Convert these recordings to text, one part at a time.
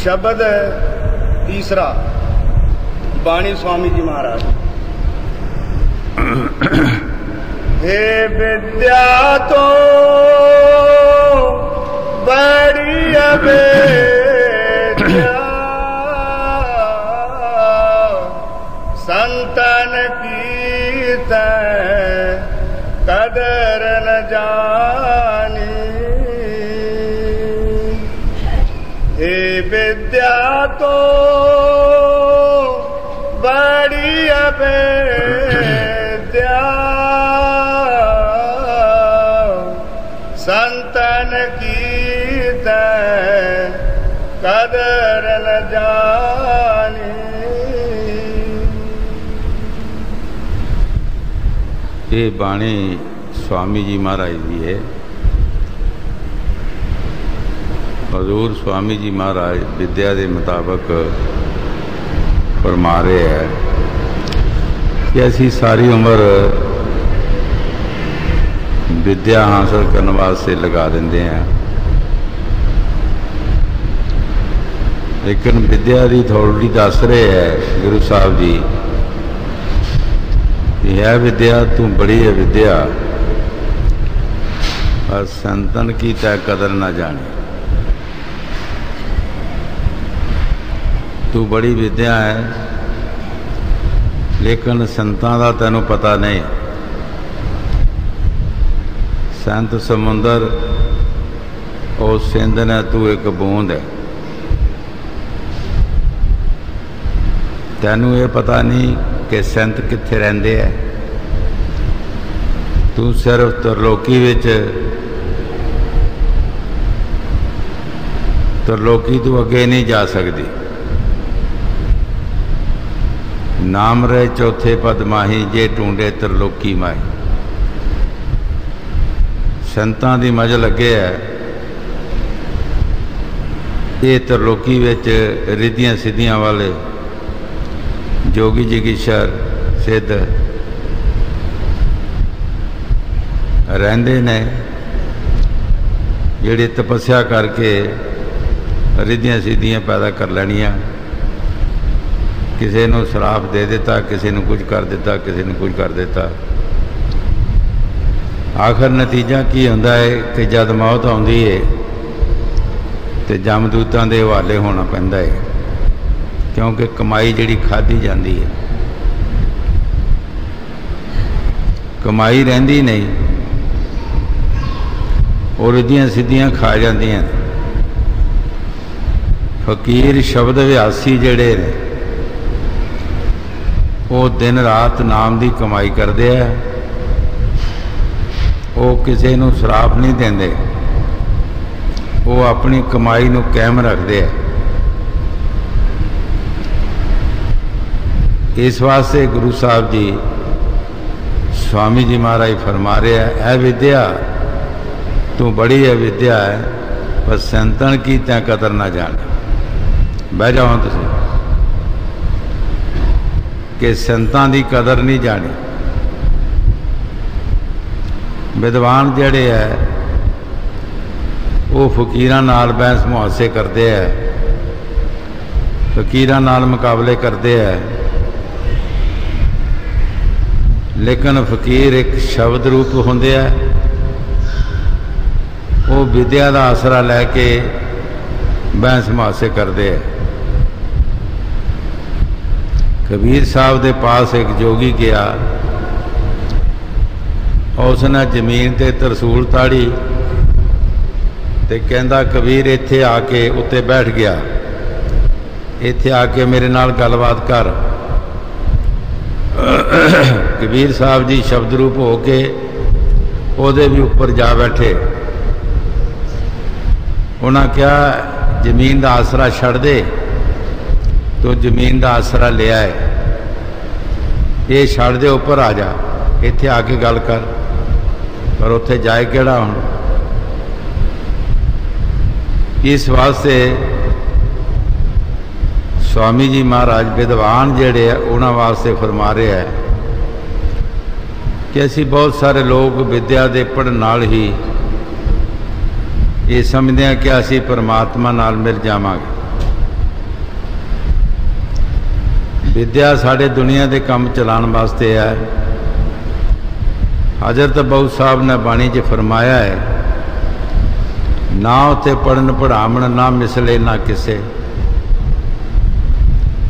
शब्द तीसरा बाणी स्वामी जी महाराज। हे विद्या तो बड़ी अवेद्या, संतन की कदर न जानी। हे विद्या तो बड़ी अवेद्या, संतन की कदर न जानी। ये बाणी स्वामी जी महाराज जी है। हजूर स्वामी जी महाराज विद्या के मुताबिक फरमा रहे हैं कि असी सारी उम्र विद्या हासिल करने वास्ते लगा देंगे हैं, लेकिन विद्या की थोड़ी दस रहे है गुरु साहब जी, है विद्या तू बड़ी है विद्या, और संतन की तय कदर ना जानी। तू बड़ी विद्या है लेकिन संतां दा तैनू पता नहीं। संत समुंदर और सिंध ने तू एक बूंद है। तैनू ये पता नहीं कि संत कित्थे रहिंदे है। तू सिर्फ तरलोकी विच, तरलोकी तू अगे नहीं जा सकती। नाम रहे चौथे पद माही, जे टूंडे तरलोकी माही। संतां दी मज लगे है ये तरलोकी विच रिद्धियां सिद्धियां वाले जोगी जगीशर सिद्ध रहंदे ने, जिहड़े तपस्या करके रिद्धियां सिद्धियां पैदा कर लैनियां। किसी नूं श्राप दे दिता, किसी नूं कुछ कर दिता, किसी नूं कुछ कर दिता। आखिर नतीजा की हुंदा है कि जद मौत आउंदी है तो जमदूतां दे हवाले होना पैंदा है, क्योंकि कमाई जिहड़ी खाधी जाती है कमाई रहिंदी नहीं, और रिद्धियां सिद्धियां खा जांदियां। फकीर शब्द अभ्यासी जिहड़े ने वो दिन रात नाम की कमाई करते हैं। वो किसी नूं श्राप नहीं देंदे, वो अपनी कमाई नूं कायम रखते हैं। इस वास्ते गुरु साहब जी स्वामी जी महाराज फरमा रहे हैं, ऐ विद्या तू बड़ी है विद्या है, पर संतन की तैं कदर ना जान। बह जाओ तुम कि संतां दी कदर नहीं जानी। विद्वान जड़े है वो फकीरां नाल बहस मुहासे करते हैं, फकीरां नाल मुकाबले करते हैं, लेकिन फकीर एक शब्द रूप होंदे है। वो विद्या का आसरा लैके बहस मुहासे करते हैं। कबीर साहब के पास एक जोगी गया, उसने जमीन ते तरसूल ताड़ी ते कहंदा कबीर इत्थे आके उत्ते बैठ गया, इत्थे आके मेरे नाल गलबात कर। कबीर साहब जी शब्द रूप हो के ओदे भी उपर जा बैठे। उन्हें क्या जमीन का आसरा छड़ दे, तो जमीन का आसरा लिया है, ये छड़ दे उपर आ जा, इत्थे आके गल कर। पर उत्थे जाए केड़ा हुण। इस वास्ते स्वामी जी महाराज विद्वान जिहड़े है उन्हां वास्ते फरमा रहे हैं कि असी बहुत सारे लोग विद्या के पढ़न नाल ही ये समझते हैं कि असी परमात्मा नाल मिल जावांगे। विद्या साढ़े दुनिया के काम चलाने वास्ते है। हजरत बहु साहब ने बाणी च फरमाया है, ना उत्थे पढ़न पढ़ावण ना मिसले ना किसे।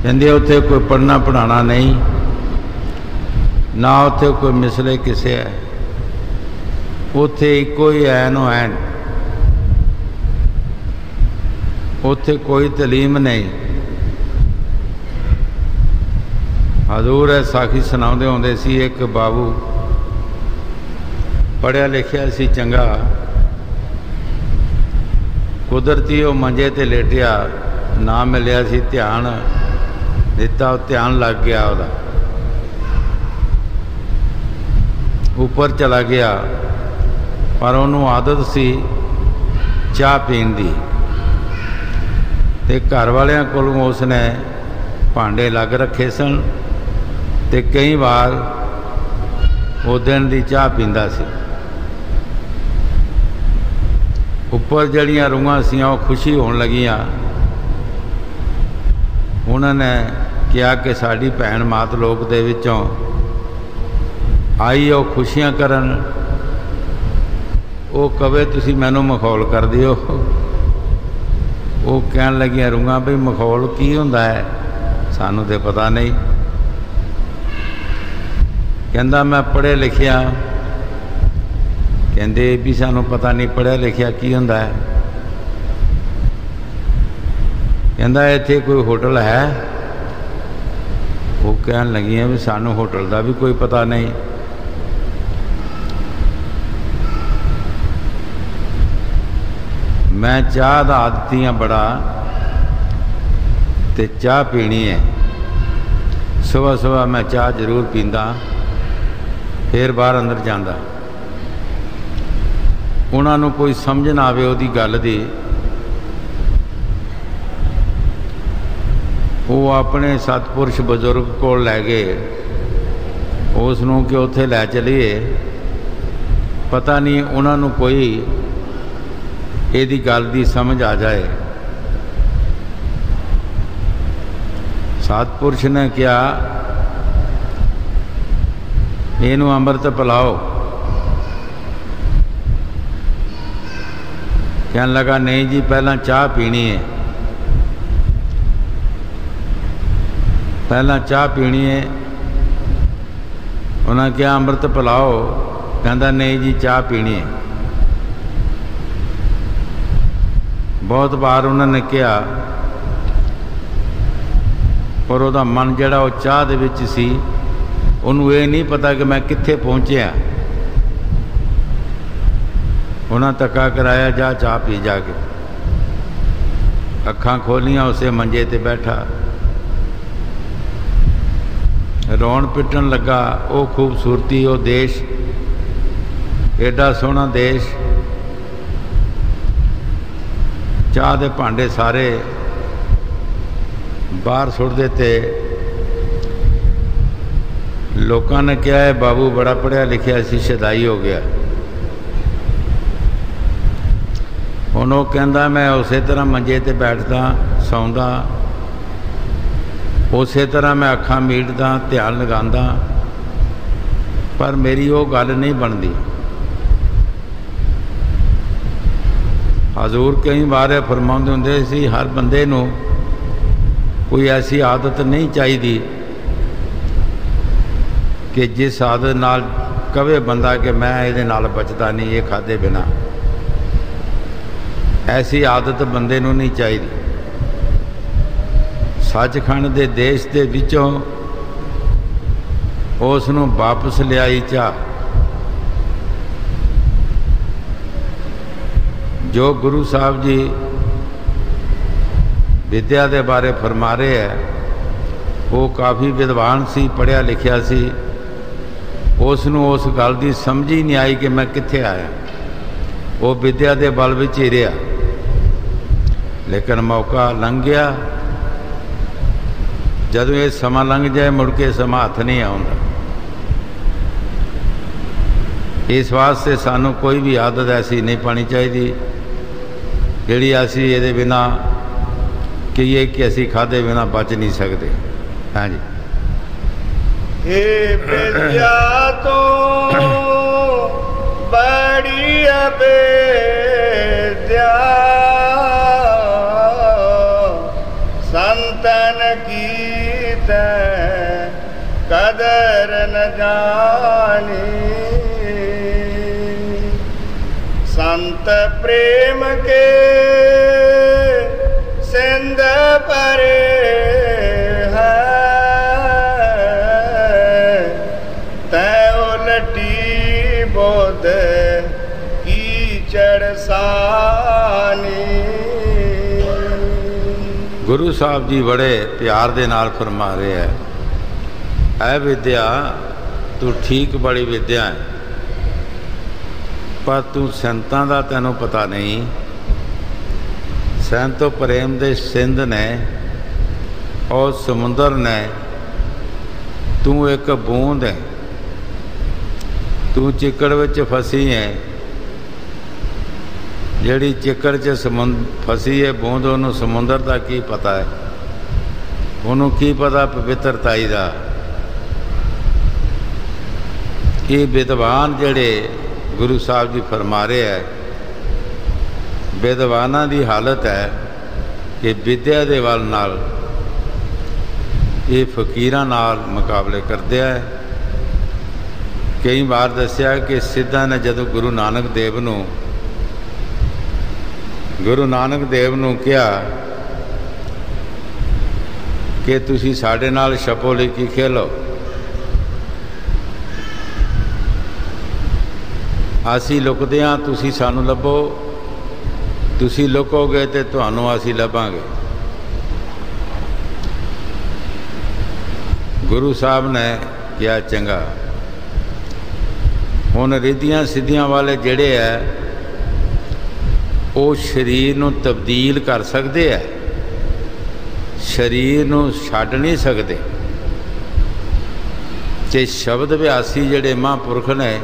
कहते उत्थे कोई पढ़ना पढ़ाना नहीं, ना उत्थे कोई मिसले किसे है। उत्थे इको ही ऐनो ऐन, उत्थे कोई तलीम नहीं। हजूर है साखी सुनाते होंदे सी, एक बाबू पढ़िया लिखिया सी चंगा, कुदरती वो मंजे ते लेटिया, ना मिलिया सी ध्यान दिता, ध्यान लग गया वह ऊपर चला गया। पर उन्होंने आदत सी चाह पीन दी, ते घर वालियां कोलों उसने भांडे लग रखे सन, ते कई बार वो दिन की चाह पींदा सी। उपर जड़ियाँ रूहां सियां वो खुशी होने लगियां। उन्होंने कहा कि साड़ी भैन मात लोक दे विचों आई वो खुशियां करन, वो कवे तुसी मैनू मखौल कर दिओ। वो कहन लगियां रूहां भी मखौल की हुंदा है, सानू तो पता नहीं। कहंदा मैं पढ़े लिखिया, कहंदे भी सानू पता नहीं पढ़िया लिखिया की हुंदा है। कहंदा इत्थे कोई होटल है? वो कहन लगियां भी सानू होटल का भी कोई पता नहीं। मैं चाह दा आदती हाँ बड़ा, ते चाह पीनी है। सुबह सुबह मैं चाह जरूर पींदा, फिर बाहर अंदर जांदा। उन्होंने कोई समझ ना आवे उहदी गल दी, वो अपने सतपुरुष बजुर्ग को लै गए, उसनों कि उत्थे लै चलीए। पता नहीं उन्होंने कोई इहदी गल दी समझ आ जाए। सतपुरुष ने कहा इनू अमृत पिलाओ। कहन लगा नहीं जी पहला चाह पीनी है, पहला चाह पीनी है। उन्होंने कहा अमृत पिलाओ, कहता नहीं जी चाह पीनी है। बहुत बार उन्होंने कहा, पर वह मन जड़ा वो चाह दे विच सी, उन्होंने ये नहीं पता कि मैं कित्थे पहुँचया। उन्हें धक्का कराया, जा चाह पी जाके। अखां खोलियां, उसे मंजे ते बैठा रोन पिटन लगा। वो खूबसूरती, वो देश, एडा सोहना देश। चाह दे भांडे सारे बाहर सुट देते। लोगों ने कहा है बाबू बड़ा पढ़िया लिखिया सी, शदाई हो गया। हुण वो कहंदा मैं उस तरह मंजे ते बैठदा सौंदा, उस तरह मैं अखां मीटदा ध्यान लगांदा, पर मेरी वो गल नहीं बनती। हजूर कई बार फरमाउंदे हुंदे सी, हर बंदे नूं कोई ऐसी आदत नहीं चाहिए कि जिस आदत नाल कवे बंदा कि मैं ये नाल बचता नहीं, ये खादे बिना। ऐसी आदत बंदे नूं नहीं चाहिए। सचखंड दे देश दे विचों उस नूं वापस लियाई चाह। जो गुरु साहब जी विद्या के बारे फरमा रहे हैं, वो काफ़ी विद्वान सी, पढ़िया लिखिया सी। उसनों उस गल की समझ ही नहीं आई कि मैं कित्थे आया। वो विद्या के बल विच ही रहा, लेकिन मौका लंघ गया। जदों ये समा लंघ जाए मुड़ के समा हथ नहीं आउंदा। इस वास्ते सानू कोई भी आदत ऐसी नहीं पानी चाहिए जिहड़ी असी ये बिना कहिए कि असी खाधे बिना बच नहीं सकते। हाँ जी। हे विद्या तो बड़ी अवेद्या, संतन की कदर न जानी। संत प्रेम के सिंध परे है, तय उलटी बोध कीचड़ सानी। गुरु साहब जी बड़े प्यार दे नाल फरमा रहे है, ऐ विद्या तू ठीक बड़ी विद्या है, पर तू संतां दा तैनूं पता नहीं। संत तो प्रेम दे सिंध ने और समुंदर ने, तू एक बूंद है, तू चिकड़ विच फसी है। जिहड़ी चिकड़ च फसी है बूंद, उन्होंने समुंदर का की पता है, उन्होंने की पता पवित्रताई का। ये विद्वान जिहड़े गुरु साहब जी फरमा रहे है, विद्वाना की हालत है कि विद्या दे वल नाल ये फकीरां नाल मुकाबले करते हैं। कई बार दसिया कि सिद्धा ने जदों गुरु नानक देव नूं कहा कि तुसी साडे नाल छपो लिखी खेलो, असी लुकदे हां, तुसी सानू लभो, तुसी लुकोगे तो तुहानू असी लभांगे। गुरु साहब ने कहा चंगा, हुण रिद्धियां सिद्धियां वाले जिहड़े है वो शरीर नूं तब्दील कर सकते है, शरीर नूं छड्ड नहीं सकते। ते शब्द अभ्यासी जिहड़े महापुरख ने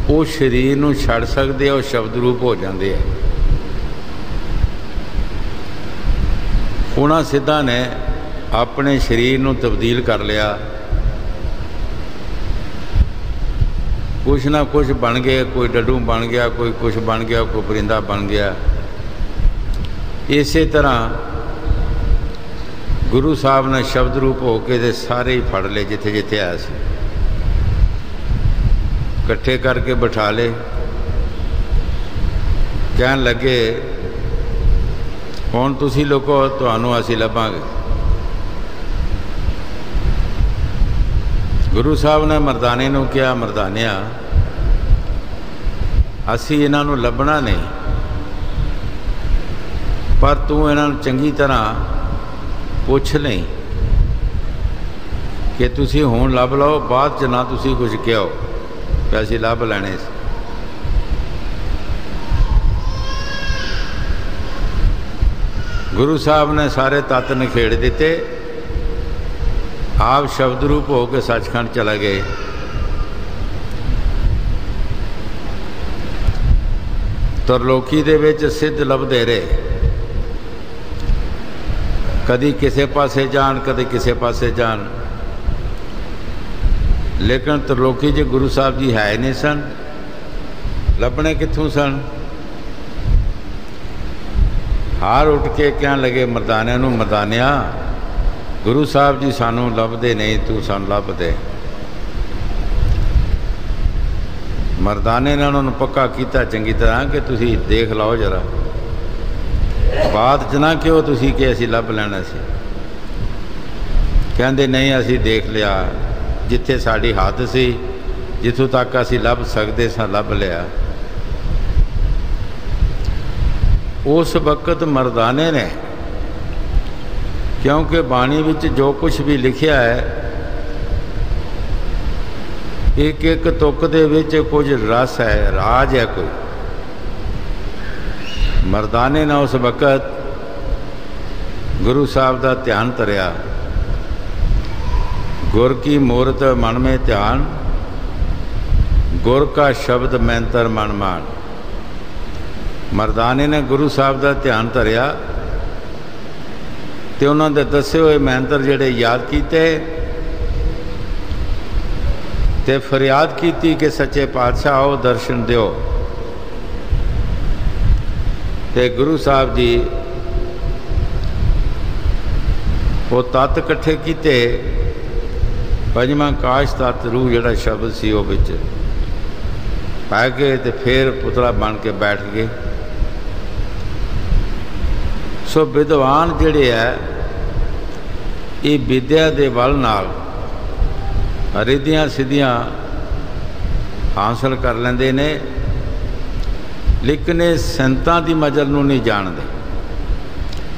वो शरीर नूं छड्ड सकते, और शब्द रूप हो जाते हैं। उन्हां सिद्धां ने अपने शरीर नूं तब्दील कर लिया, कुछ ना कुछ बन गए, कोई डड्डू बन गया, कोई कुछ बन गया, कोई परिंदा बन गया। इस तरह गुरु साहब ने शब्द रूप होके ते सारे ही फड़ ले, जिथे जिथे आया सी इकट्ठे करके बिठा ले। कहन लगे हुण तुसी लुको, तुहानू असी लभांगे। गुरु साहब ने मरदाने नूं कहा, मरदानिया असी इन्हां नूं लभना नहीं, पर तू इन्हां नूं चंगी तरह पुछ नहीं कि तुसी हुण लभ लो, बाद च ना तुसी कुछ कहो कि असी लभ लैणे। गुरु साहब ने सारे तत्त निखेड़ दिते, आप शब्द रूप होकर सचखंड चला गए। तरलोकी दे विच सिद्ध लभदे रहे, कदी किसे पासे जान, कदी किसे पासे जान, लेकिन तरलोकी च गुरु साहब जी है नहीं सन, लभने कित्थों सन। हार उठ के कहन लगे मरदानिया नूं, मरदानिया गुरु साहब जी सानू लभदे नहीं, तू सानू लभ दे। मरदाने ने उन्होंने पक्का किया चंगी तरह कि तुसी देख लो जरा, बात च ना क्यों तुसी कि असी लभ लैना सी। कहंदे नहीं, असी देख लिया, जिथे साड़ी हद सी, जिथों तक असी लभ सकते सा लभ लिया। उस वक्त मरदाने ने, क्योंकि बाणी विच जो कुछ भी लिखिया है, एक एक तुक दे विच कुछ रस है, राज है कोई। मरदाने ने उस वक्त गुरु साहब का ध्यान धरिया, गुर की मूरत मन में ध्यान, गुर का शब्द मैंतर मन मान। मरदाने ने गुरु साहब का ध्यान धरिया ते उन्होंने दसे हुए मैंतर जिहड़े याद किए ते फरियाद की कि सच्चे पातशाह आओ दर्शन दिओ। ते गुरु साहब जी वो तत्त इकट्ठे किए, पंजवां काश तत्त रूह जिहड़ा शब्द सी वो विच पै गए, तो फिर पुतला बन के बैठ गए। सो विद्वान जिहड़े है ये विद्या दे बल नाल रिद्धियां सिद्धियां हासिल कर लेंदे ने, लेकिन ये संतां दी मजल नूं नहीं जानदे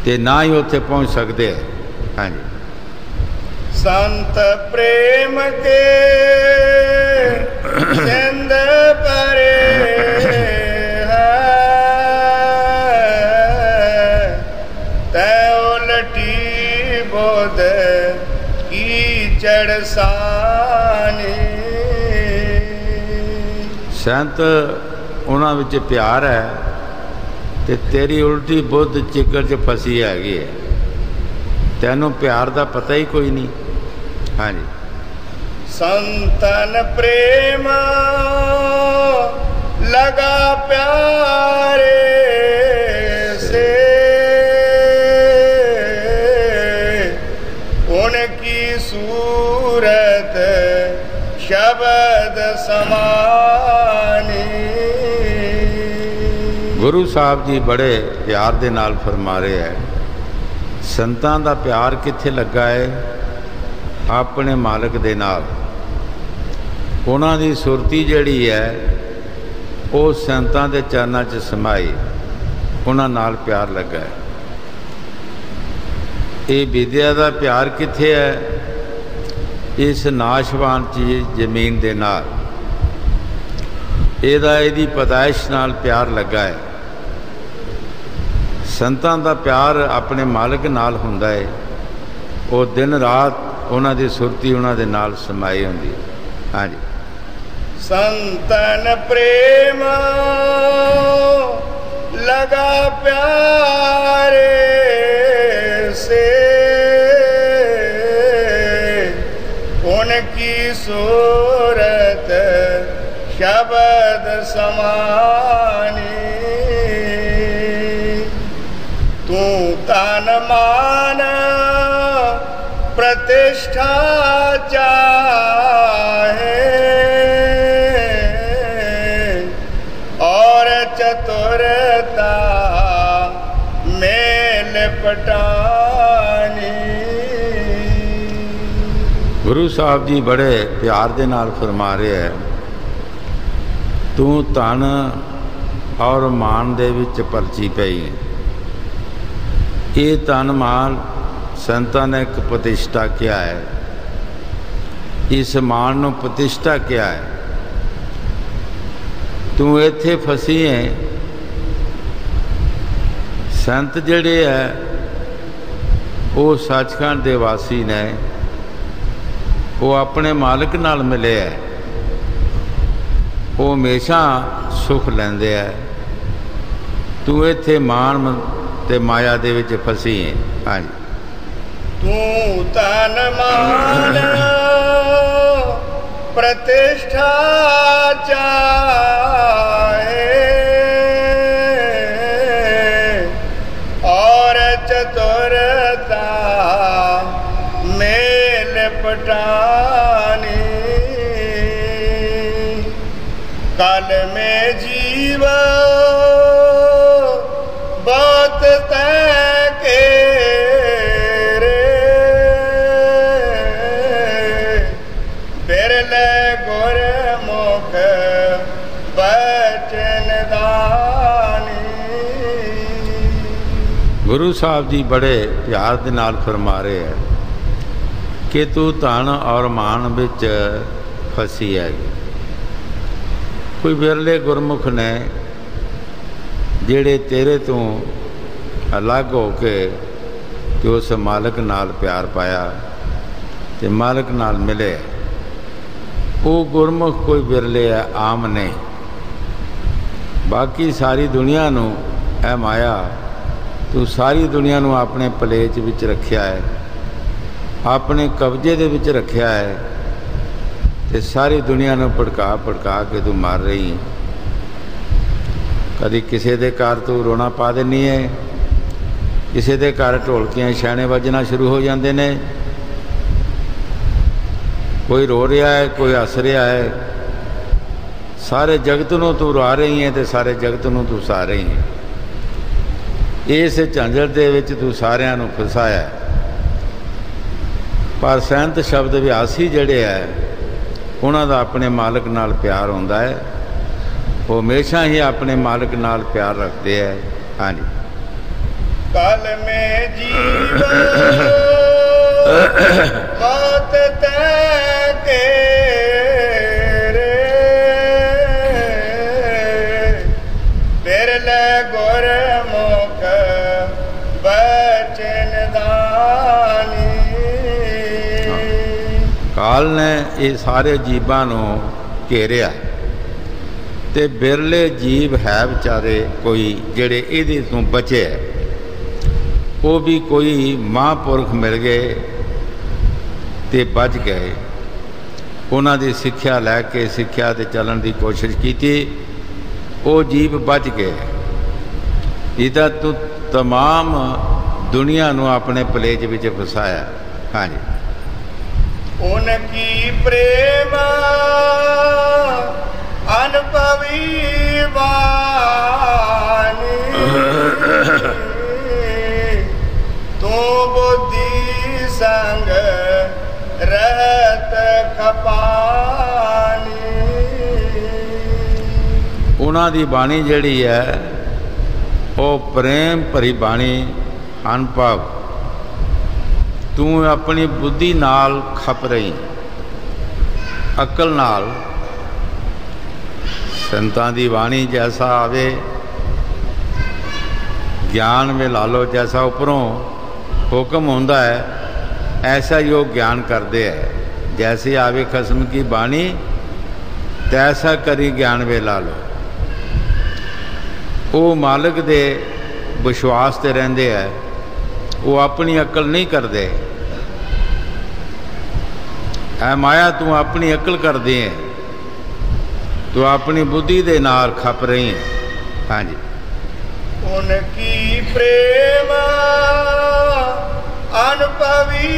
ते ना ही उत्थे पहुँच सकते। हाँ जी, संत प्रेम के सिंध परे है, तै उलटी बोध कीचड़ सानी। संत उन्हां विच प्यार है ते तेरी उल्टी बुद्ध चिकड़ च फसी हैगी है, तैनूं प्यार दा पता ही कोई नहीं। हाँ जी, संतन प्रेम लगा प्यारे से, उनकी सूरत शब्द समानी। गुरु साहब जी बड़े प्यार दे नाल फरमा रहे हैं, संतां दा प्यार कित्थे लगा है? अपने मालिक दे नाल। उन्हां दी सुरती जिहड़ी है वो संतां दे चरनां च समाई, उन्हां नाल प्यार लगा है। ये विद्या दा प्यार कित्थे है? इस नाशवान चीज जमीन दे नाल, इहदी पैदाइश नाल प्यार लगा है। संतां दा प्यार अपने मालिक नाल हुंदा है, वो दिन रात उन्हां दी सुरती उन्हां दे नाल समाई हुंदी है। हाँ जी, संतन प्रेम लगा प्यारे से, उनकी सूरत शब्द समानी। तू तन मान प्रतिष्ठा चाहे, और चतुरता मेल पटानी। गुरु साहब जी बड़े प्यार दे नाल फरमा रहे हैं, तू धन और मान दे विच परची पई है। ये धन मान संतां ने एक प्रतिष्ठा क्या है, इस मान नूं प्रतिष्ठा क्या है? तू इत्थे फसी है। संत जिहड़े है वो सचखंड दे वासी ने, वो अपने मालिक नाल मिले है, वो हमेशा सुख लैंदे है। तू इत्थे मान ते माया दे विच फसी है। हाँ जी, तू तन मान प्रतिष्ठा चाहे, और चतुरता मेल पटानी। काल में जीव बहुत तय के रे, बिरले गुर मुख बचन दानी। गुरु साहब जी बड़े प्यार दे नाल फरमा रहे हैं कि तू धन और मान विच फसी है। कोई बिरले गुरमुख ने जिहड़े तेरे तो अलग हो के कि उस मालिक नाल प्यार पाया ते मालिक नाल मिले, वो गुरमुख कोई बिरले है, आम नहीं। बाकी सारी दुनिया नूं ऐ माया, तू सारी दुनिया नूं अपने पलेच विच रखिया है, अपने कब्जे दे विच रखिया है, ते ਤੇ ਸਾਰੀ ਦੁਨੀਆ ਨੂੰ ਭੜਕਾ ਭੜਕਾ ਕੇ ਤੂੰ ਮਾਰ ਰਹੀ ਹੈ। ਕਦੀ ਕਿਸੇ ਦੇ ਘਰ ਤੂੰ ਰੋਣਾ ਪਾ ਦਿੰਦੀ ਹੈ, ਕਿਸੇ ਦੇ ਘਰ ਢੋਲਕੀਆਂ ਛਾਣੇ ਵੱਜਣਾ ਸ਼ੁਰੂ ਹੋ ਜਾਂਦੇ ਨੇ। ਕੋਈ ਰੋ ਰਿਹਾ ਹੈ, ਕੋਈ ਹੱਸ ਰਿਹਾ ਹੈ। ਸਾਰੇ ਜਗਤ ਨੂੰ ਤੂੰ ਰਵਾ ਰਹੀ ਹੈ ਤੇ ਸਾਰੇ ਜਗਤ ਨੂੰ ਤੂੰ ਹਸਾ ਰਹੀ ਹੈ। ਇਸ ਝੰਜਟ ਦੇ ਵਿੱਚ ਤੂੰ ਸਾਰਿਆਂ ਨੂੰ ਫਸਾਇਆ। ਪਰ ਸੈਂਤ ਸ਼ਬਦ ਵਿਆਸੀ ਜਿਹੜੇ ਹੈ ਉਹਨਾਂ ਦਾ ਆਪਣੇ ਮਾਲਕ ਨਾਲ ਪਿਆਰ ਹੁੰਦਾ ਹੈ। ਉਹ ਹਮੇਸ਼ਾ ਹੀ ਆਪਣੇ ਮਾਲਕ ਨਾਲ ਪਿਆਰ ਰੱਖਦੇ ਹੈ। ਹਾਂਜੀ। कल में जीव बात तय के रे बिरले गुर मुख बचन दानी। काल ने ये सारे जीवां नूं घेरिया ते बिरले जीव है बेचारे कोई जेड़े इहदे तों बचे। वो भी कोई महापुरख मिल गए तो बच गए। उन्हां दी सिक्ख्या लैके सिक्ख्या ते चलन की कोशिश की, वो जीव बच गए। इहदा तू तमाम दुनिया नूं अपने पलेज विच फसाया। हाँ जी। उनकी प्रेम अनुभवी वाणी तू बुद्धि संग रहत खपानी। उन्हां दी बाणी जिहड़ी है वो प्रेम भरी बाणी अनभव। तू अपनी बुद्धि नाल खप रही, अकल नाल। संतां दी बाणी जैसा आवे ज्ञान में ला लो, जैसा उपरों हुक्म होंदा है ऐसा ही वो ज्ञान करते हैं। जैसे आवे खसम की बाणी तैसा करी ज्ञान वे ला लो। वो मालिक दे विश्वास ते रहिंदे है, वो अपनी अकल नहीं करते। ऐ माया तू अपनी अकल कर दे, तू अपनी बुद्धि दे नाल खप रही है। हाँ जी। उनकी प्रेम अनुभवी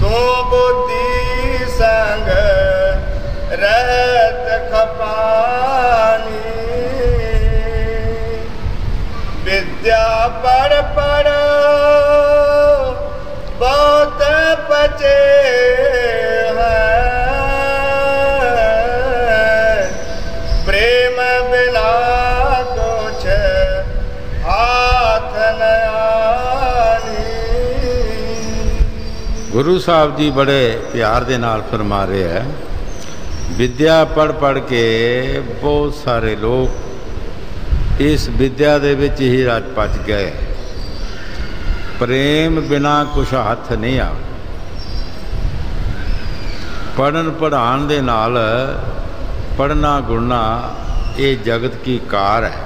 तो बुद्धि संग रहत खपानी। विद्या पढ़ पढ़ बहुत बचे गुरु साहब जी बड़े प्यार दे नाल फरमा रहे हैं। विद्या पढ़ पढ़ के बहुत सारे लोग इस विद्या दे विच ही रच पच गए। प्रेम बिना कुछ हथ नहीं आ। पढ़न पढ़ान दे नाल पढ़ना गुणना ये जगत की कार है।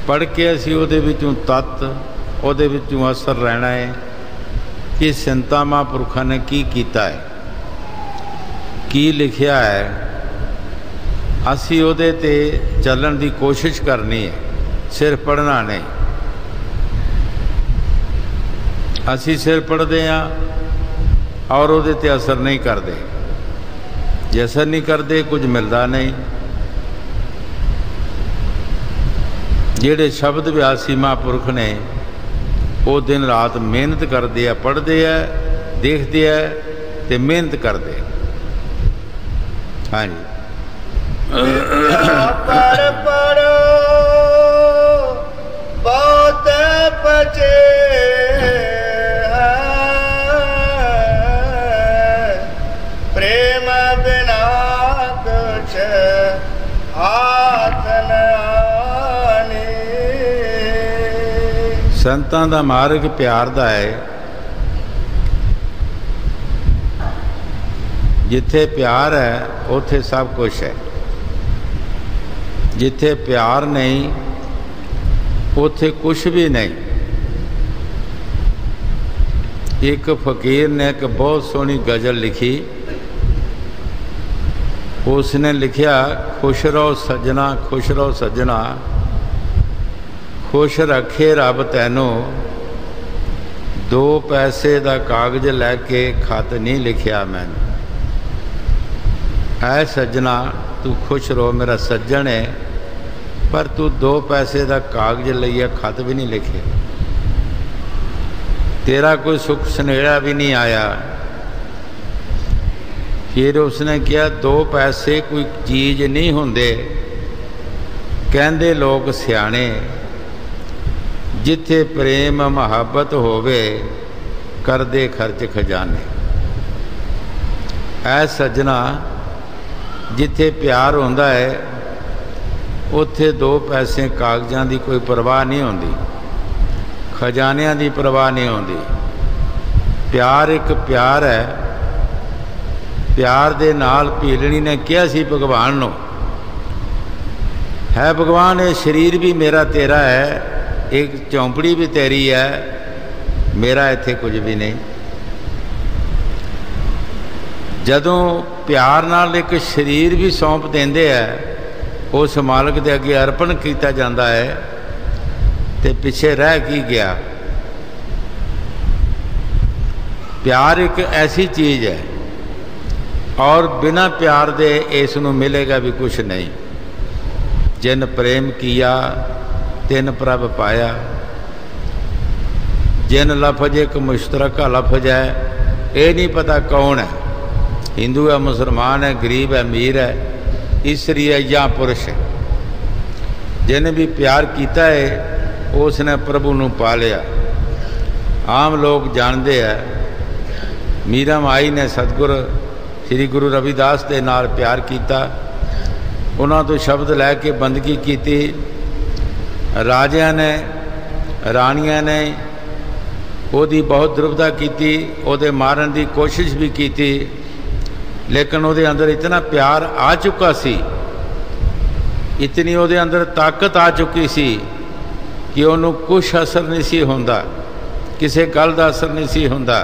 पढ़ के असी उहदे विचों तत्त उहदे विचों असर रहना है कि संतां महापुरखां ने की कीता है, की लिखिया है। असी उहदे ते चलण दी कोशिश करनी है, सिर्फ पढ़ना नहीं। असी सिर्फ पढ़ते हाँ और उहदे ते असर नहीं करते। जे असर नहीं करते कुछ मिलता नहीं। जिहड़े शब्द व्यासी महापुरख ने वो दिन रात मेहनत करते हैं, पढ़ते हैं, देखते हैं ते मेहनत करते। हाँ जी। पढ़ पढ़ो बहुत बचे प्रेम बिना कुछ हाथ न आनी। संतां दा मार्ग प्यार दा है। जिथे प्यार है उथे सब कुछ है। जिथे प्यार नहीं उथे कुछ भी नहीं। एक फकीर ने एक बहुत सोहनी गज़ल लिखी। उसने लिखिया, खुश रहो सज्जना, खुश रहो सज्जना, खुश रखे रब तैनू, दो पैसे का कागज लैके खत नहीं लिखिया मैनू। ऐ सज्जना तू खुश रहो, मेरा सज्जन है, पर तू दो पैसे का कागज लइया खत भी नहीं लिखे, तेरा कोई सुख सुनेड़ा भी नहीं आया। फिर उसने किया, दो पैसे कोई चीज़ नहीं होंदे, कहंदे लोग सियाणे, जिथे प्रेम मुहब्बत होवे करदे खर्च खजाने। ऐ सज्जना जिथे प्यार होंदा है उत्थे दो पैसे कागजां दी कोई परवाह नहीं होंदी, खजानियां दी परवाह नहीं होंदी। प्यार एक प्यार है। प्यार दे नाल भीलनी ने कहा सी भगवान नूं, है भगवान ये शरीर भी मेरा तेरा है, एक चौंपड़ी भी तेरी है, मेरा इत्थे कुछ भी नहीं। जदों प्यार नाल एक शरीर भी सौंप देंदे है, उस मालक दे अगे अर्पण किया जाता है, ते पिछे रह की गया। प्यार एक ऐसी चीज़ है और बिना प्यार दे इसनूं मिलेगा भी कुछ नहीं। जिन प्रेम किया तिन प्रभ पाया। जिन लफज एक मुश्तरका लफज है, ये नहीं पता कौन है, हिंदू है, मुसलमान है, गरीब है, अमीर है, स्त्री है या पुरुष है। जिन्हें भी प्यार किया है उसने प्रभु नूं पा लिया। आम लोग जानते हैं मीरा माई ने सतगुर श्री गुरु रविदास के नाल प्यार किया, उन्होंने तो शब्द लैके बंदगी की। राजिया ने रानिया ने ओदी बहुत द्रुपदा की, ओदे मारन की कोशिश भी की, लेकिन वो अंदर इतना प्यार आ चुका सी, इतनी वो अंदर ताकत आ चुकी सी कि उन्होंने कुछ असर नहीं सी होंदा, किसी गल का असर नहीं सी होंदा।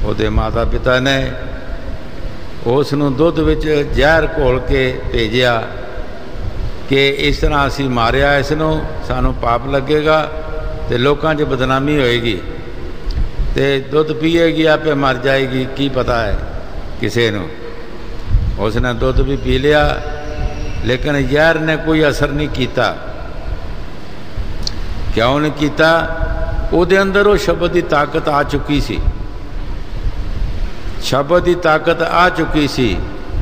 वो माता पिता ने उसनूं दुध विच जहर घोल के भेजिया कि इस तरह असी मारिया इसनूं, सानू पाप लगेगा तो लोगों च बदनामी होएगी, तो दुध पीएगी आपे मर जाएगी, की पता है किसी नूं। उसने दुध भी पी लिया, लेकिन जहर ने कोई असर नहीं किया। क्यों नहीं किया? उहदे अंदर वो शब्द की ताकत आ चुकी सी, शब्द की ताकत आ चुकी सी।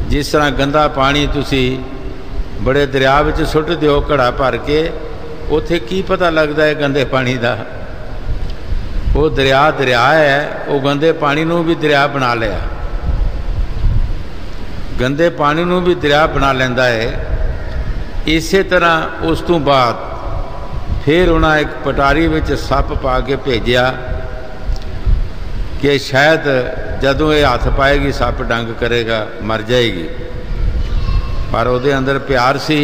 जिस तरह गंदा पानी तुसी बड़े दरिया विच सुट दिओ घड़ा भर के, उत्थे की पता लगता है गंदे पानी का? वो दरिया दरिया है, वो गंदे पानी नूं भी दरिया बना लिया, गंदे पानी नूं भी दरिया बना लैंदा है। इस तरह उस तो बाद फिर उन्हें एक पटारी विच सप पा के भेजिया कि शायद जदों ये हाथ पाएगी सप डंग करेगा, मर जाएगी। पर वो अंदर प्यार सी,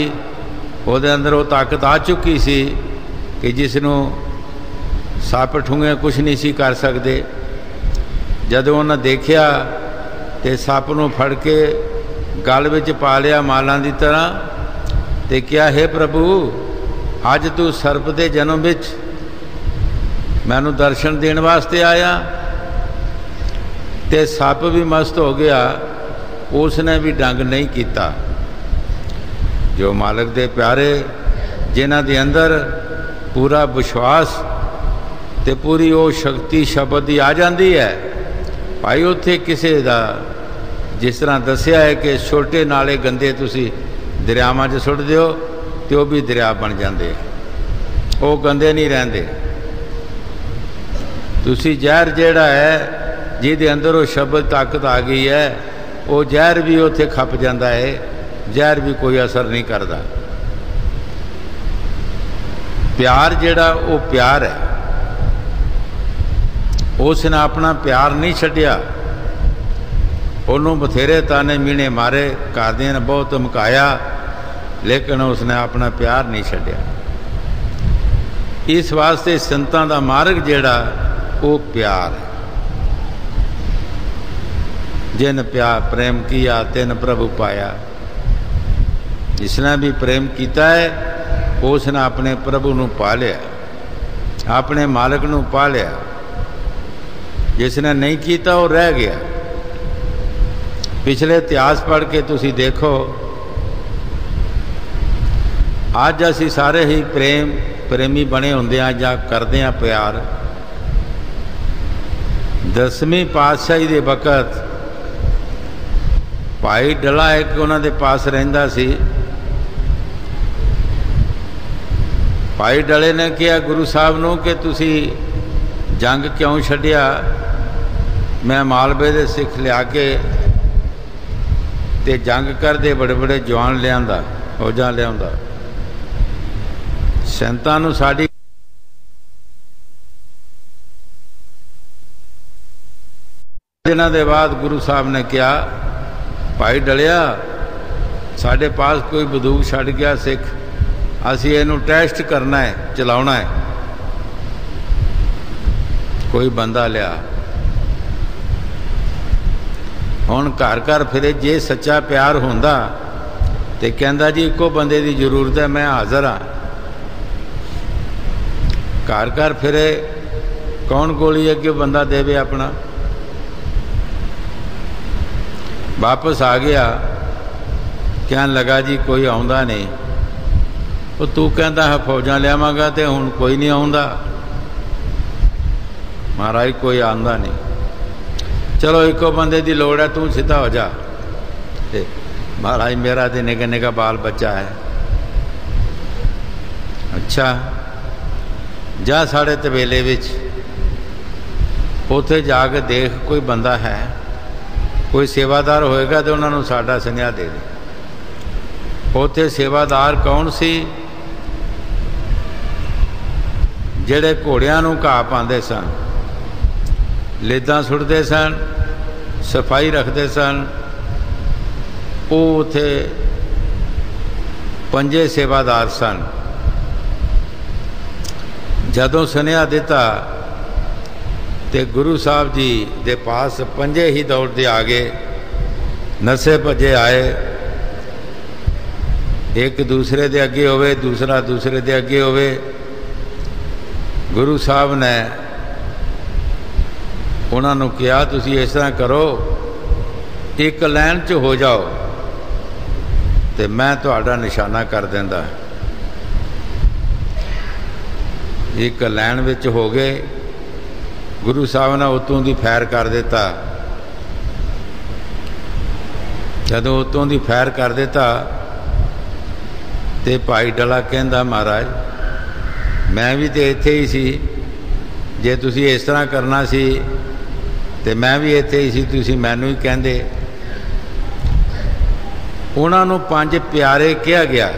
वो अंदर वो ताकत आ चुकी सी कि जिसनों सप ठूंगे कुछ नहीं सी कर सकते। जदों उन्हें देखिया तो सप नूं फड़ के गल विच पा लिया मालां दी तरह, ते क्या है प्रभु, अज तू सर्प के जन्म विच मैनू दर्शन देण वास्ते आया। ते सप भी मस्त हो गया, उसने भी डंग नहीं किया। जो मालक दे प्यारे जिन्हां दे अंदर पूरा विश्वास ते पूरी वो शक्ति शब्द की आ जाती है, भाई उत्थे किसी का जिस तरह दसिया है कि छोटे नाले गंदे तुसी दरियावां 'च सुट दिओ तो वह भी दरिया बन जाते, वो गंदे नहीं रहते। तुसी जहर जिहड़ा है जिहदे अंदर वो शब्द ताकत आ गई है, वो जहर भी उत्थे खप जाता है, जहर भी कोई असर नहीं करता। प्यार जिहड़ा वो प्यार है, उसने अपना प्यार नहीं छड्डिया। उन्होंने बथेरे ताने मीने मारे, घरदियां ने बहुत धमकाया, लेकिन उसने अपना प्यार नहीं छड्डिया। इस वास्ते संतां दा मार्ग जिहड़ा वो प्यार है। जिन प्रेम किया तिन प्रभु पाया। जिसने भी प्रेम किया है उसने अपने प्रभु नूं पा लिया, अपने मालिक नूं पा लिया। जिसने नहीं किया वो रह गया। पिछले इतिहास पढ़ के तुसी देखो, अज असी सारे ही प्रेमी बने होंदे आ जां करदे आ प्यार। 10वीं पातशाही दे वक़्त भाई डला एक उन्हां दे पास रहिंदा सी। भाई डले ने कहा गुरु साहब नूं कि तुसी जंग क्यों छड्डिया? मैं मालवे दे सिख लिया के ते जंग करदे बड़े बड़े जवान लियांदा, फौजां लियांदा। संतां नूं साडी दिनां दे बाद गुरु साहब ने कहा, भाई डलिया साढ़े पास कोई बंदूक छड़ गया सिख, असी इहनूं टेस्ट करना है, चलाउणा है। कोई बंदा लिया। हुण घर घर फिरे, जे सच्चा प्यार हुंदा ते कहंदा जी इक्को बंदे की जरूरत है, मैं हाज़र हाँ। घर घर फिरे, कौन गोली अगे बंदा देवे अपना। वापस आ गया, कहन लगा जी कोई आउंदा नहीं। वो तू कहता है फौजां लियावांगा ते हुण कोई नहीं आउंदा। महाराज कोई आंदा नहीं। चलो इको बंदे की लोड़ है, तू सीधा हो जा। महाराज मेरा तो निका निका बाल बच्चा है। अच्छा जा साढ़े तबेले विच, उत्थे जाके देख कोई बंदा है, कोई सेवादार होएगा तो उन्होंने साडा सुनेहा दे दे। उत्थे सेवादार कौन सी? जिहड़े घोड़ियां नूं घाह पांदे सन, लेदां सुटदे सन, सफाई रखते सन। वो उत्थे 5 सेवादार सन। जदों सुनेहा दिता ते गुरु साहब जी दे पास 5 ही दौड़ते आ गए, नसे भजे आए। एक दूसरे दे अगे होवे, दूसरा दूसरे दे अगे होवे। गुरु साहब ने उन्होंने कहा तुसी इस तरह करो, एक लाइन च हो जाओ ते मैं तुहाडा निशाना कर देंदा। एक लाइन विच हो गए। गुरु साहब ने उतों दी फैर कर दिता। जदों उतों दी फैर कर दिता ते भाई डला कहंदा महाराज मैं भी तो इत्थे ही सी, जे तुसी इस तरह करना सी ते मैं भी इत्थे ही सी, तुसी मैनू ही कहंदे। उन्हां नूं 5 प्यारे कहा गया,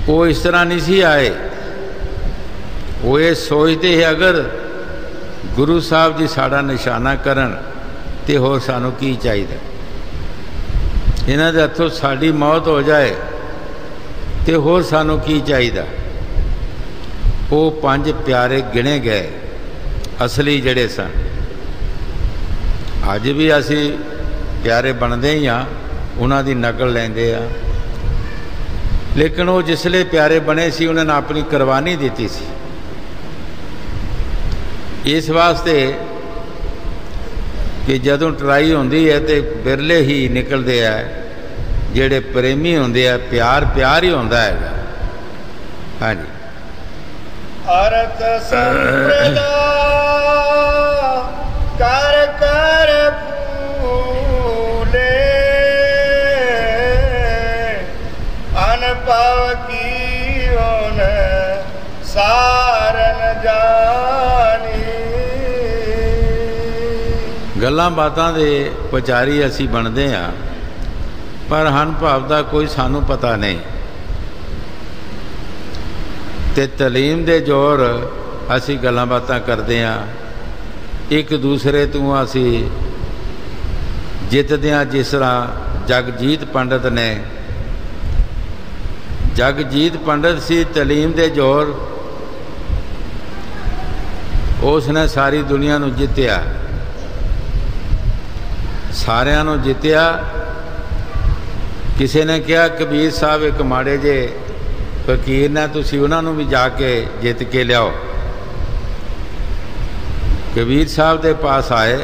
वो इस तरह नहीं सी आए। वो ये सोचते है अगर गुरु साहब जी साड़ा निशाना करन ते होर सानू की चाहिए, इन्हां दे हत्थों साड़ी मौत हो जाए ते होर सानू की चाहिए। वो 5 प्यारे गिने गए असली जड़े सन। अज भी असी प्यारे बनते ही हाँ, उन्हां दी नकल लेंदे आ। लेकिन वो जिसले प्यारे बने सी उन्होंने अपनी कुर्बानी दी सी। इस वास्ते कि जदों ट्राई होंदी है तो बिरले ही निकलते हैं जेड़े प्रेमी होंदे आ। प्यार प्यार ही होंदा है। हाँ जी। अर्थ संप्रदा कर कर फूले, अनपव की होन सारन जानी। गल्लां बातां दे पुजारी असी बनते हाँ, पर हन भाव का कोई सानू पता नहीं। ते तलीम दे जोर असी गल्लां बातां करते हाँ, एक दूसरे तो असी जितते हाँ। जिस तरह जगजीत पंडित ने, जगजीत पंडित सी तलीम दे जोर, उसने सारी दुनिया नूं जित्तिया। ਸਾਰਿਆਂ ਨੂੰ ਜਿੱਤਿਆ। ਕਿਸੇ ਨੇ ਕਿਹਾ ਕਬੀਰ ਸਾਹਿਬ ਇੱਕ ਮਾੜੇ ਜੇ ਫਕੀਰ ਨੇ, ਤੁਸੀਂ ਉਹਨਾਂ ਨੂੰ ਵੀ ਜਾ ਕੇ ਜਿੱਤ ਕੇ ਲਿਆਓ। ਕਬੀਰ ਸਾਹਿਬ ਦੇ ਪਾਸ ਆਏ,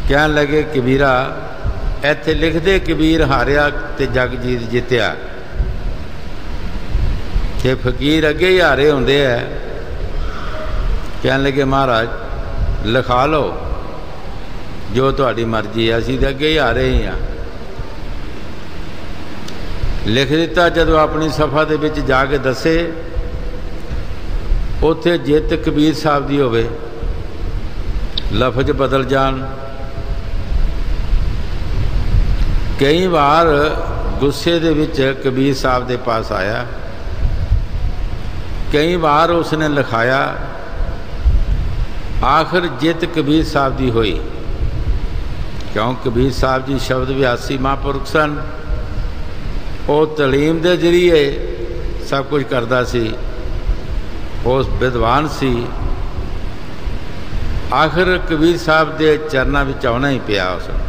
ਕਹਿਣ ਲੱਗੇ ਕਬੀਰਾ ਇੱਥੇ ਲਿਖਦੇ ਕਬੀਰ ਹਾਰਿਆ ਤੇ ਜਗਜੀਤ ਜਿੱਤਿਆ। ਕਿ ਫਕੀਰ ਅੱਗੇ ਹੀ ਹਾਰੇ ਹੁੰਦੇ ਹੈ। ਕਹਿਣ ਲੱਗੇ ਮਹਾਰਾਜ ਲਿਖਾ ਲਓ ਜੋ ਤੁਹਾਡੀ ਮਰਜ਼ੀ ਹੈ, ਅਸੀਂ ਤਾਂ ਅੱਗੇ ਹੀ ਹਾਰੇ ਹੀ ਹਾਂ। ਲਿਖ ਦਿੱਤਾ। ਜਦੋਂ ਆਪਣੀ ਸਫਾ ਦੇ ਵਿੱਚ ਜਾ ਕੇ ਦੱਸੇ, ਉੱਥੇ ਜਿੱਤ ਕਬੀਰ ਸਾਹਿਬ ਦੀ ਹੋਵੇ, ਲਫ਼ਜ਼ ਬਦਲ ਜਾਣ। ਕਈ ਵਾਰ ਗੁੱਸੇ ਦੇ ਵਿੱਚ ਕਬੀਰ ਸਾਹਿਬ ਦੇ ਪਾਸ ਆਇਆ, ਕਈ ਵਾਰ ਉਸਨੇ ਲਿਖਾਇਆ, ਆਖਰ ਜਿੱਤ ਕਬੀਰ ਸਾਹਿਬ ਦੀ ਹੋਈ। ਕਿਉਂ ਕਬੀਰ ਸਾਹਿਬ ਜੀ ਸ਼ਬਦ ਵਿਆਸੀ ਮਹਾਂਪੁਰਖ ਸਨ। ਉਹ ਤਾਲੀਮ ਦੇ ਜ਼ਰੀਏ ਸਭ ਕੁਝ ਕਰਦਾ ਸੀ, ਉਸ ਵਿਦਵਾਨ ਸੀ। ਆਖਰ ਕਬੀਰ ਸਾਹਿਬ ਦੇ ਚਰਨਾਂ ਵਿੱਚ ਆਉਣਾ ਹੀ ਪਿਆ ਉਸ ਨੂੰ।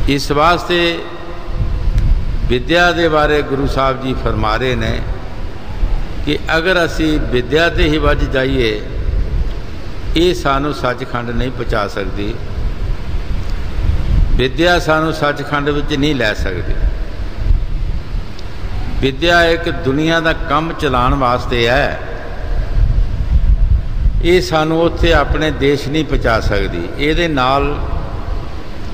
ਇਸ ਵਾਸਤੇ ਵਿਦਿਆ ਦੇ ਬਾਰੇ ਗੁਰੂ ਸਾਹਿਬ ਜੀ ਫਰਮਾ ਰਹੇ ਨੇ ਕਿ ਅਗਰ ਅਸੀਂ ਵਿਦਿਆ 'ਤੇ ਹੀ ਵੱਜ ਜਾਈਏ, ਇਹ ਸਾਨੂੰ ਸੱਚਖੰਡ ਨਹੀਂ ਪਹੁੰਚਾ ਸਕਦੀ। ਵਿਦਿਆ ਸਾਨੂੰ ਸੱਚਖੰਡ ਵਿੱਚ ਨਹੀਂ ਲੈ ਸਕਦੀ। ਵਿਦਿਆ ਇੱਕ ਦੁਨੀਆ ਦਾ ਕੰਮ ਚਲਾਉਣ ਵਾਸਤੇ ਹੈ। ਇਹ ਸਾਨੂੰ ਉੱਥੇ ਆਪਣੇ ਦੇਸ਼ ਨਹੀਂ ਪਹੁੰਚਾ ਸਕਦੀ। ਇਹਦੇ ਨਾਲ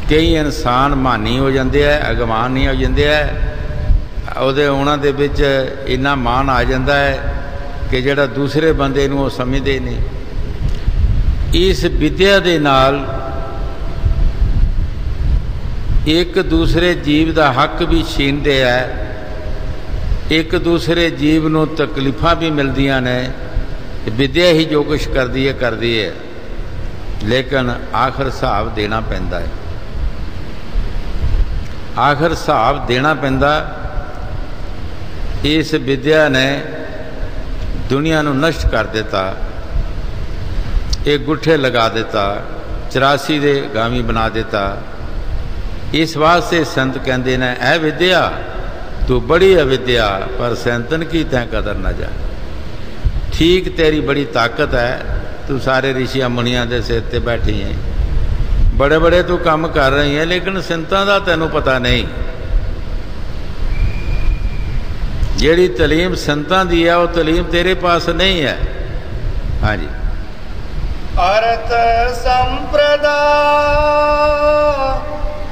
ਕਈ ਇਨਸਾਨ ਮਾਨੀ ਹੋ ਜਾਂਦੇ ਹੈ, ਅਗਮਾਨੀ ਹੋ ਜਾਂਦੇ ਹੈ। ਉਹਨਾਂ ਦੇ ਵਿੱਚ ਇੰਨਾ ਮਾਣ ਆ ਜਾਂਦਾ ਹੈ ਕਿ ਜਿਹੜਾ ਦੂਸਰੇ ਬੰਦੇ ਨੂੰ ਉਹ ਸਮਝਦੇ ਨਹੀਂ। ਇਸ ਵਿਦਿਆ ਦੇ ਨਾਲ ਇੱਕ ਦੂਸਰੇ ਜੀਵ ਦਾ ਹੱਕ ਵੀ ਛੀਨਦੇ ਹੈ, ਇੱਕ ਦੂਸਰੇ ਜੀਵ ਨੂੰ ਤਕਲੀਫਾਂ ਵੀ ਮਿਲਦੀਆਂ ਨੇ। ਵਿਦਿਆ ਹੀ ਜੋ ਕੁਛ ਕਰਦੀ ਹੈ, ਲੇਕਿਨ ਆਖਰ ਹਿਸਾਬ ਦੇਣਾ ਪੈਂਦਾ ਹੈ। ਆਖਰ ਹਿਸਾਬ ਦੇਣਾ ਪੈਂਦਾ। ਇਸ ਵਿਦਿਆ ਨੇ ਦੁਨੀਆ ਨੂੰ ਨਸ਼ਟ ਕਰ ਦਿੱਤਾ, ਇਹ ਗੁੱਠੇ ਲਗਾ ਦਿੱਤਾ, 84 ਦੇ ਗਾਮੀ ਬਣਾ ਦਿੱਤਾ। ਇਸ ਵਾਸਤੇ ਸੰਤ ਕਹਿੰਦੇ ਨੇ, ਐ ਵਿਦਿਆ ਤੂੰ ਬੜੀ ਅਵਿਦਿਆ, ਪਰ ਸੈਂਤਨ ਕੀ ਤੈਂ ਕਦਰ ਨਾ ਜਾ। ਠੀਕ ਤੇਰੀ ਬੜੀ ਤਾਕਤ ਹੈ, ਤੂੰ ਸਾਰੇ ਰਿਸ਼ੀਆਂ ਮੁਨੀਆਂ ਦੇ ਸਿਰ ਤੇ ਬੈਠੀ ਹੈ, ਬੜੇ ਬੜੇ ਤੂੰ ਕੰਮ ਕਰ ਰਹੀ ਹੈ, ਲੇਕਿਨ ਸੰਤਾਂ ਦਾ ਤੈਨੂੰ ਪਤਾ ਨਹੀਂ। ਜਿਹੜੀ ਤਾਲੀਮ ਸੰਤਾਂ ਦੀ ਹੈ, ਉਹ ਤਾਲੀਮ ਤੇਰੇ ਪਾਸ ਨਹੀਂ ਹੈ। ਹਾਂਜੀ। ਅਰਥ ਸੰਪਰਦਾ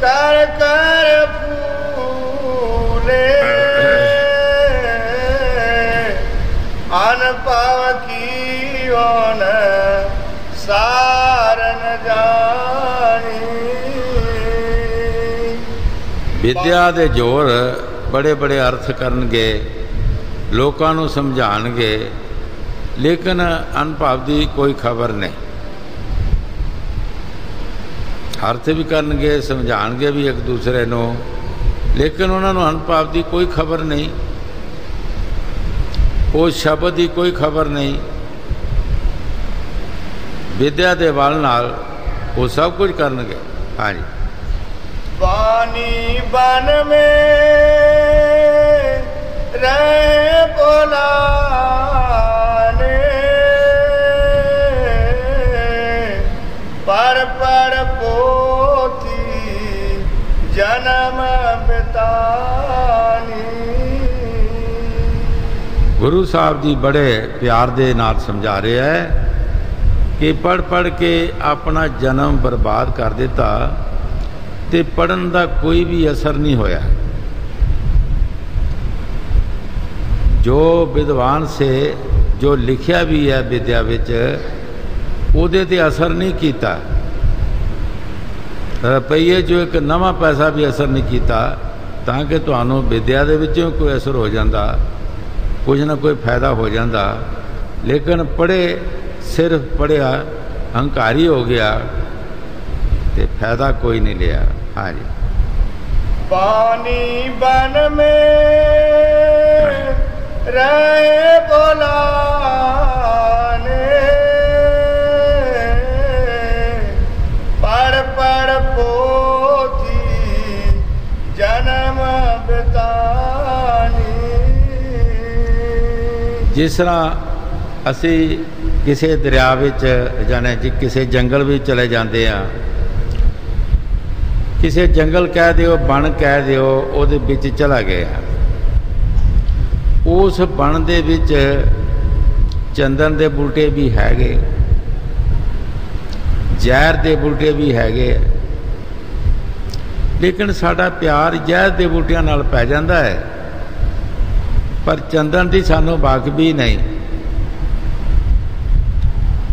ਕਰ ਕਰ ਫੂਲੇ, ਅਨਭਵ ਕੀਓਨ ਸਾਰਨ ਜਾਣੀ। ਵਿਦਿਆ ਦੇ ਜ਼ੋਰ ਬੜੇ ਬੜੇ ਅਰਥ ਕਰਨਗੇ, ਲੋਕਾਂ ਨੂੰ ਸਮਝਾਉਣਗੇ, ਲੇਕਿਨ ਅਨੁਭਵ ਦੀ ਕੋਈ ਖਬਰ ਨਹੀਂ। ਅਰਥ ਵੀ ਕਰਨਗੇ, ਸਮਝਾਉਣਗੇ ਵੀ ਇੱਕ ਦੂਸਰੇ ਨੂੰ, ਲੇਕਿਨ ਉਹਨਾਂ ਨੂੰ ਅਨੁਭਵ ਦੀ ਕੋਈ ਖਬਰ ਨਹੀਂ, ਉਹ ਸ਼ਬਦ ਦੀ ਕੋਈ ਖਬਰ ਨਹੀਂ। ਵਿਦਿਆ ਦੇ ਬਲ ਨਾਲ ਉਹ ਸਭ ਕੁਝ ਕਰਨਗੇ। ਹਾਂਜੀ। पानी बन में रहे बोलाने, पर पर पोथी जन्म बितानी। गुरु साहब जी बड़े प्यार दे नाल समझा रहे हैं कि पढ़ पढ़ के अपना जन्म बर्बाद कर दिता ते पढ़न का कोई भी असर नहीं होया। जो विद्वान से जो लिखिया भी है विद्या विच, उहदे ते असर नहीं किया। रुपये जो एक नवा पैसा भी असर नहीं किया, ताकि तुहानूं विद्या दे विचों कोई असर हो जाता, कुछ ना कोई फायदा हो जाता। लेकिन पढ़े सिर्फ पढ़िया हंकारी हो गया ते फायदा कोई नहीं लिया। हाँ जी। पानी बन में रहे बोलाने, जिस तरह असी किसी दरिया विच जाने जी किसी जंगल भी चले जाते हैं, किसी जंगल कह दिओ बन कह दिओ उहदे विच चला गया, उस बन दे विच चंदन दे बूटे भी हैगे, जहर दे बूटे भी हैगे, लेकिन साडा प्यार जहर दे बूटियां नाल पै जांदा है, पर चंदन की सानू वाकफी नहीं।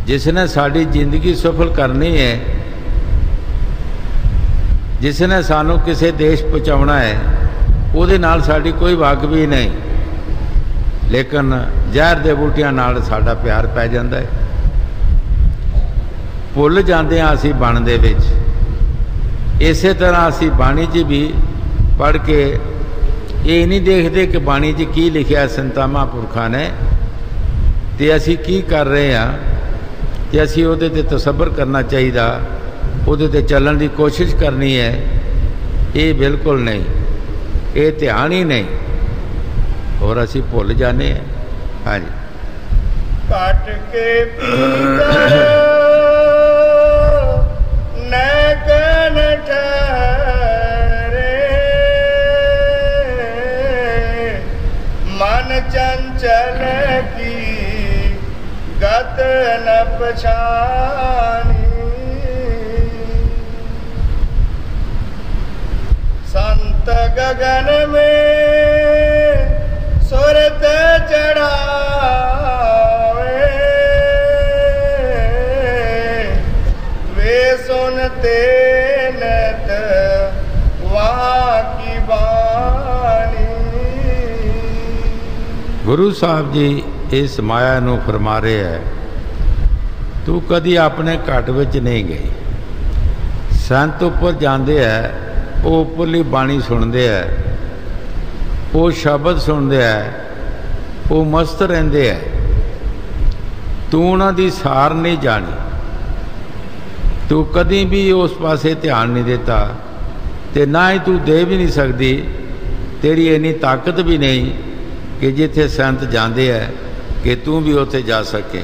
जिसने साड़ी जिंदगी सफल करनी है, जिसने सानू किसी देश पहुँचाना है, उहदे नाल साड़ी कोई वाकफी नहीं, लेकिन जहर दे बूटियां नाल साडा प्यार पै जांदा है। भुल जाते हैं असी बन दे विच। इसे तरह असी बाणी च भी पढ़ के ये नहीं देखते कि बाणी च की लिखिया संतां महापुरखां ने, ते असी की कर रहे हैं, ते असी उहदे ते तसब्बर करना चाहिए, उहदे ते चलण की कोशिश करनी है। ये बिल्कुल नहीं, ये ध्यान ही नहीं, और असी भुल जाने हैं। हाँ जी, कट के पीतर नैकन ठहरे, मन चंचल की गत न पछानी, संत गगन में सुरत चढ़ावे, वे सुनते नत वहाँ की बानी। गुरु साहब जी इस माया नू फरमा रहे है, तू कदी अपने घट विच नहीं गई। संत उपर जाते है, वो उपरली बाणी सुनते हैं, वो शब्द सुनते हैं, वो मस्त रहते हैं। तू उन्होंने सार नहीं जानी, तू कदी भी उस पासे ध्यान नहीं देता, ते ना ही तू दे भी नहीं सकती। तेरी इन्नी ताकत भी नहीं कि जिथे संत जाते हैं कि तू भी उत्थे जा सके।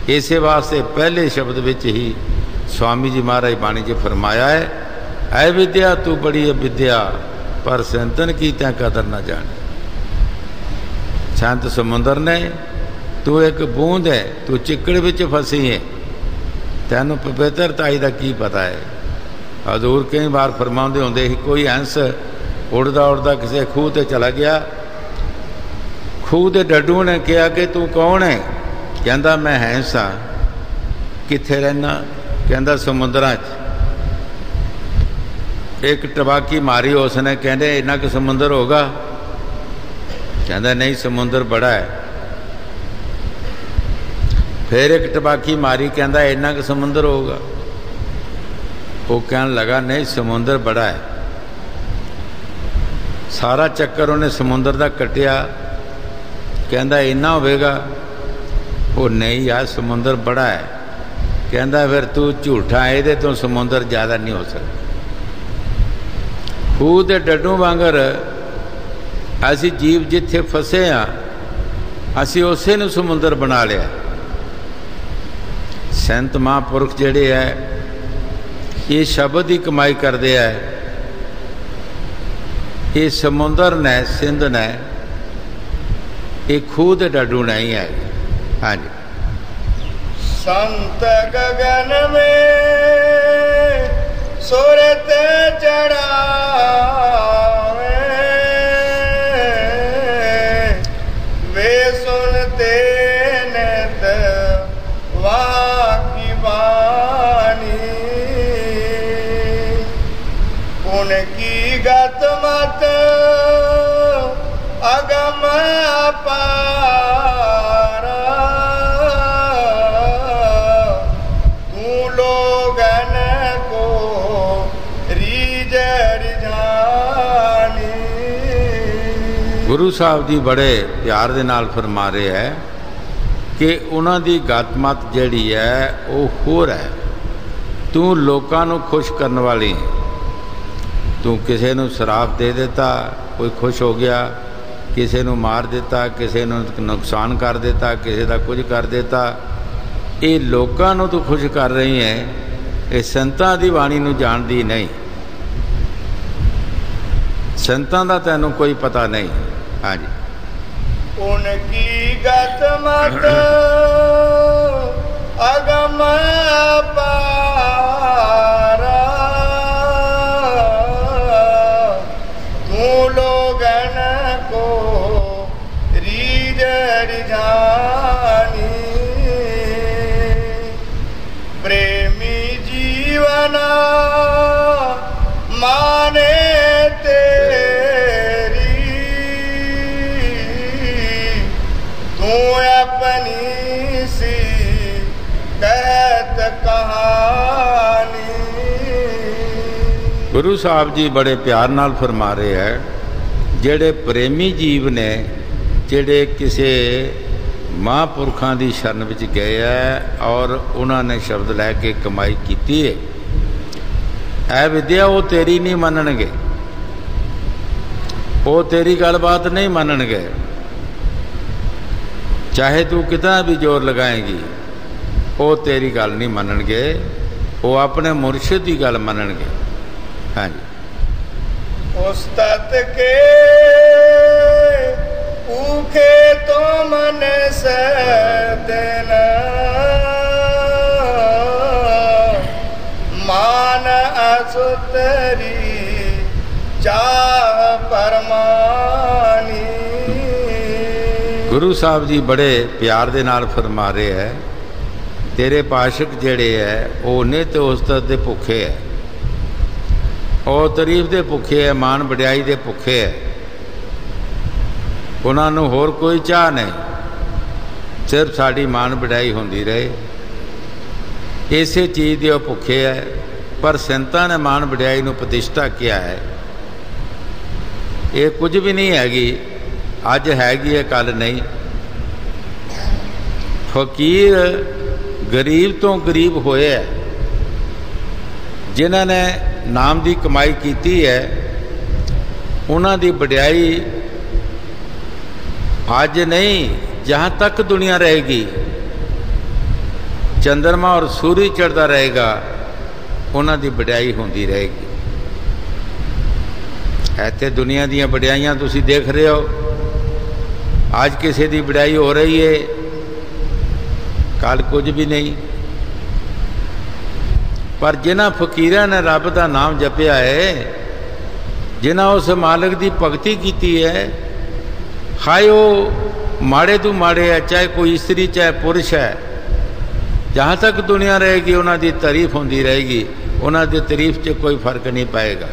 इस वास्ते पहले शब्द विच ही स्वामी जी महाराज बाणी च फरमाया है, ऐ विद्या तू बड़ी विद्या, पर संतन की तैं कदर न जानी। संत समुंदर ने, तू एक बूंद है, तू चिकड़ विच फसी है, तैनू पवित्रताई का की पता है। हजूर कई बार फरमाते होंगे, कोई हंस उड़दा उड़दा किसी खूह ते चला गया, खूह के डड्डू ने कहा कि तू कौन है? कहता मैं हंस हाँ। कित्थे रहना? कहता समुद्रां च। एक टबाकी मारी उसने, कहते इन्ना कि समुंदर होगा? कहता नहीं, समुंदर बड़ा है। फिर एक टबाकी मारी, कहता इन्ना कि समुंदर होगा? वो कहने लगा नहीं, समुंदर बड़ा है। सारा चक्कर उन्हें समुंदर का कटिया, कहता इन्ना होगा? वो नहीं यार, समुंदर बड़ा है। कहता फिर तू झूठा है, ये तो समुंदर ज़्यादा नहीं हो सकता। खूह के डड्डू वांगर असी जीव जिथे फसे हाँ, असी उसे नूं समुंदर बना लिया। संत महापुरख जिहड़े है, ये शब्द ही कमाई करते हैं। ये समुंदर ने, सिंध ने, ये खूह के डड्डू नहीं है। हाँ जी, संत गगन में सुरत चढ़ावे, वे सुनते नत वहाँ की बानी, उनकी गत मत अगम अपारा, तू लोगन को रीझ रिझानी। गुरु साहब जी बड़े प्यार दे नाल फरमा रहे हैं कि उन्हां दी गतमत जिहड़ी है वो होर है। तू लोकां नूं खुश करन वाली है। तू किसी नूं शराब दे देता, कोई खुश हो गया, ਕਿਸੇ ਨੂੰ ਮਾਰ ਦਿੱਤਾ, ਕਿਸੇ ਨੂੰ ਨੁਕਸਾਨ ਕਰ ਦਿੱਤਾ, ਕਿਸੇ ਦਾ ਕੁਝ ਕਰ ਦਿੱਤਾ। ਇਹ ਲੋਕਾਂ ਨੂੰ ਤੂੰ ਖੁਸ਼ ਕਰ ਰਹੀ ਹੈ, ਇਹ ਸੰਤਾਂ ਦੀ ਬਾਣੀ ਨੂੰ ਜਾਣਦੀ ਨਹੀਂ, ਸੰਤਾਂ ਦਾ ਤੈਨੂੰ ਕੋਈ ਪਤਾ ਨਹੀਂ। ਹਾਂਜੀ, उनकी गत मत अगम अपारा, तू लोगन को रीझ रिझानी, प्रेमी जीवन माने अपनी सी कहत कहानी। गुरु साहब जी बड़े प्यार नाल फरमा रहे हैं, जेड़े प्रेमी जीव ने, जेड़े किसी महापुरखों की शरण विच गए है और उन्होंने शब्द लैके कमाई की है, ऐ विद्या वो तेरी नहीं मनणगे, वो तेरी गलबात नहीं मनणगे, चाहे तू कितना भी जोर लगाएगी वो तेरी गल नहीं मनणगे, वो अपने मुर्शिद की गल मनणगे। हाँ जी, उस्तत के ऊखे तो मन से देना, मान असुतरी चाह परमानी। गुरु साहब जी बड़े प्यार दे नाल फरमा रहे है, तेरे पाशक जेड़े है वो नित उस्तत दे भुखे है, और तारीफ दे भुखे है, मान वड्याई दे भुखे है, उन्होंने होर कोई चाह नहीं, सिर्फ साड़ी मान वड्याई होंदी रहे, इसे चीज़ दे भुखे है। पर संतां ने मान वड्याई नूं प्रतिष्ठा किया है, ये कुछ भी नहीं हैगी, अज हैगी है कल नहीं। फकीर गरीब तो गरीब होए है, जिन्हों ने नाम की कमाई की है, उन्हों की वड्याई अज नहीं, जहाँ तक दुनिया रहेगी, चंद्रमा और सूरज चढ़ता रहेगा, उन्हों की वड्याई होंदी रहेगी। इत्थे दुनिया दी वड्याइयां तुसीं देख रहे हो, आज किसी की वड्याई हो रही है, कल कुछ भी नहीं। पर जिन्हां फकीरां ने रब का नाम जपिया है, जिन्हां उस मालिक की भगती की है, हाय वो माड़े तो माड़े है, चाहे कोई स्त्री चाहे पुरुष है, जहाँ तक दुनिया रहेगी उन्हां दी तारीफ होंदी रहेगी, उन्हां दी तारीफ च कोई फर्क नहीं पाएगा।